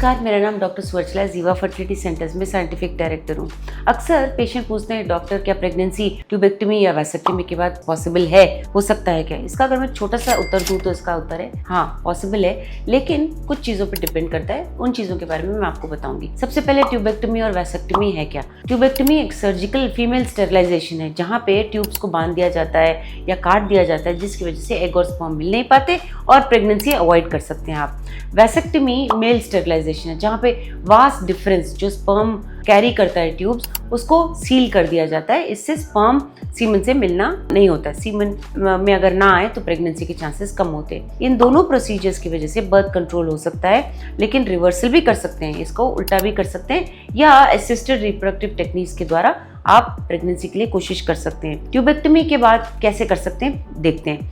नमस्कार, मेरा नाम डॉक्टर सुवर्चला जीवा फर्टिलिटी सेंटर्स में साइंटिफिक डायरेक्टर हूँ। अक्सर पेशेंट पूछते हैं डॉक्टर क्या प्रेगनेंसी ट्यूबेक्टमी या वैसेक्टमी के बाद पॉसिबल है, हो सकता है क्या? इसका अगर मैं छोटा सा उत्तर दूँ तो इसका उत्तर है हाँ, पॉसिबल है, लेकिन कुछ चीज़ों पर डिपेंड करता है। उन चीज़ों के बारे में मैं आपको बताऊंगी। सबसे पहले ट्यूबेक्टमी और वैसेक्टमी है क्या? ट्यूबेक्टमी एक सर्जिकल फीमेल स्टेरिलाइजेशन है जहाँ पे ट्यूब्स को बांध दिया जाता है या काट दिया जाता है, जिसकी वजह से एग और स्पर्म मिल नहीं पाते और प्रेगनेंसी अवॉइड कर सकते हैं आप। वैसेक्टमी मेल स्टेरिलाइजेशन है जहाँ पे वास्ट डिफरेंस जो स्पर्म कैरी करता है ट्यूब्स, उसको सील कर दिया जाता है। इससे स्पर्म सीमन से मिलना नहीं होता है। सीमन में अगर ना आए तो प्रेगनेंसी के चांसेस कम होते हैं। इन दोनों प्रोसीजर्स की वजह से बर्थ कंट्रोल हो सकता है, लेकिन रिवर्सल भी कर सकते हैं, इसको उल्टा भी कर सकते हैं, या असिस्टेड रिप्रोडक्टिव टेक्निक्स के द्वारा आप प्रेगनेंसी के लिए कोशिश कर सकते हैं। ट्यूबेक्टमी के बाद कैसे कर सकते हैं देखते हैं।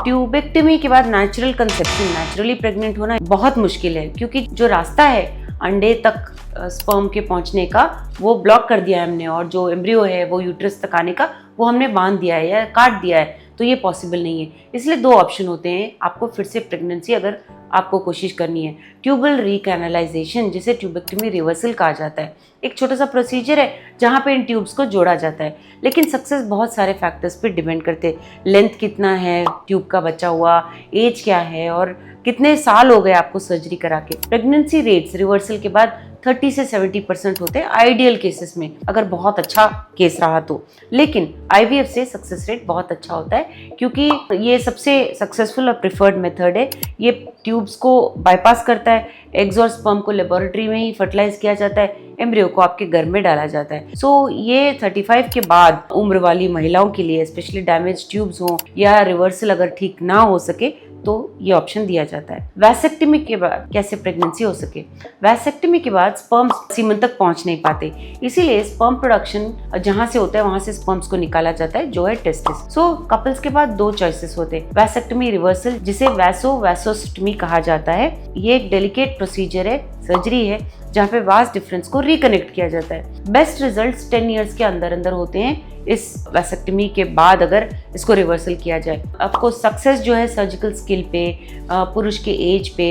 ट्यूबेक्टमी के बाद नेचुरल कंसेप्शन, नेचुरली प्रेग्नेंट होना बहुत मुश्किल है, क्योंकि जो रास्ता है अंडे तक स्पर्म के पहुंचने का वो ब्लॉक कर दिया है हमने, और जो एम्ब्रियो है वो यूट्रस तक आने का वो हमने बांध दिया है या काट दिया है, तो ये पॉसिबल नहीं है। इसलिए दो ऑप्शन होते हैं आपको फिर से प्रेगनेंसी अगर आपको कोशिश करनी है। ट्यूबल रिकैनालाइजेशन, जिसे ट्यूबेक्टमी रिवर्सल कहा जाता है, एक छोटा सा प्रोसीजर है जहाँ पे इन ट्यूब्स को जोड़ा जाता है, लेकिन सक्सेस बहुत सारे फैक्टर्स पे डिपेंड करते हैं। लेंथ कितना है ट्यूब का बचा हुआ, एज क्या है, और कितने साल हो गए आपको सर्जरी करा के। प्रेगनेंसी रेट्स रिवर्सल के बाद 30 से 70% होते हैं आइडियल केसेस में, अगर बहुत अच्छा केस रहा तो। लेकिन आईवीएफ से सक्सेस रेट बहुत अच्छा होता है, क्योंकि ये सबसे सक्सेसफुल और प्रिफर्ड मेथड है। ये ट्यूब्स को बाईपास करता है, एग्स और स्पर्म को लेबोरेटरी में ही फर्टिलाइज किया जाता है, एम्ब्रियो को आपके घर में डाला जाता है। ये 35 के बाद उम्र वाली महिलाओं के लिए, स्पेशली डैमेज ट्यूब्स हो या रिवर्सल अगर ठीक ना हो सके, तो ये ऑप्शन दिया जाता है। वैसेक्टमी के बाद कैसे प्रेगनेंसी हो सके? वैसेक्टमी के बाद स्पर्म सीमन तक पहुंच नहीं पाते, इसीलिए स्पर्म प्रोडक्शन जहां से होता है वहां से स्पर्म्स को निकाला जाता है, जो है टेस्टिस। कपल्स के बाद दो चॉइसेस होते हैं, वैसेक्टमी रिवर्सल, जिसे वैसोस्टमी कहा जाता है। ये एक डेलिकेट प्रोसीजर है, सर्जरी है, जहाँ पे वास्ट डिफरेंस को रिकनेक्ट किया जाता है। बेस्ट रिजल्ट्स 10 ईयर्स के अंदर होते हैं इस वैसेक्टमी के बाद अगर इसको रिवर्सल किया जाए। आपको सक्सेस जो है सर्जिकल स्किल पे, पुरुष के एज पे,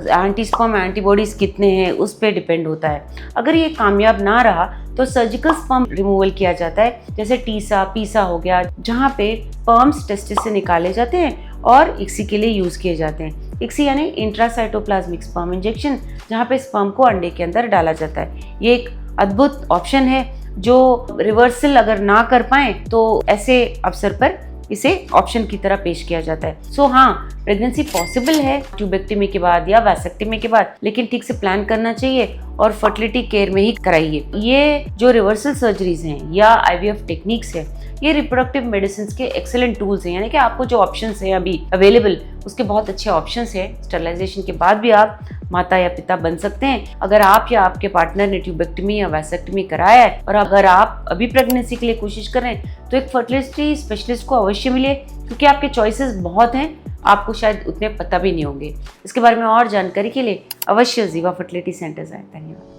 एंटीस्पर्म एंटीबॉडीज कितने हैं उस पे डिपेंड होता है। अगर ये कामयाब ना रहा तो सर्जिकल स्पर्म रिमूवल किया जाता है, जैसे टीसा पीसा हो गया, जहाँ पे स्पर्म्स टेस्टिस से निकाले जाते हैं और इक्सी के लिए यूज किए जाते हैं। इक्सी यानी इंट्रासाइटोप्लाज्मिक स्पर्म इंजेक्शन, जहाँ पे स्पर्म को अंडे के अंदर डाला जाता है। ये एक अद्भुत ऑप्शन है, जो रिवर्सल अगर ना कर पाए तो ऐसे अवसर पर इसे ऑप्शन की तरह पेश किया जाता है। हाँ, प्रेगनेंसी पॉसिबल है ट्यूबेक्टमी के बाद या वैसेक्टमी के बाद, लेकिन ठीक से प्लान करना चाहिए और फर्टिलिटी केयर में ही कराइए। ये जो रिवर्सल सर्जरीज हैं या आईवीएफ टेक्निक्स है, ये रिप्रोडक्टिव मेडिसिन के एक्सेलेंट टूल्स हैं, यानी कि आपको जो ऑप्शंस हैं अभी अवेलेबल, उसके बहुत अच्छे ऑप्शंस हैं। स्टरलाइजेशन के बाद भी आप माता या पिता बन सकते हैं अगर आप या आपके पार्टनर ने ट्यूबेक्टमी या वैसेक्टमी कराया है। और अगर आप अभी प्रेगनेंसी के लिए कोशिश कर रहे हैं तो एक फर्टिलिटी स्पेशलिस्ट को अवश्य मिले, क्योंकि आपके चॉइसेस बहुत हैं, आपको शायद उतने पता भी नहीं होंगे। इसके बारे में और जानकारी के लिए अवश्य जीवा फर्टिलिटी सेंटर्स आए। धन्यवाद।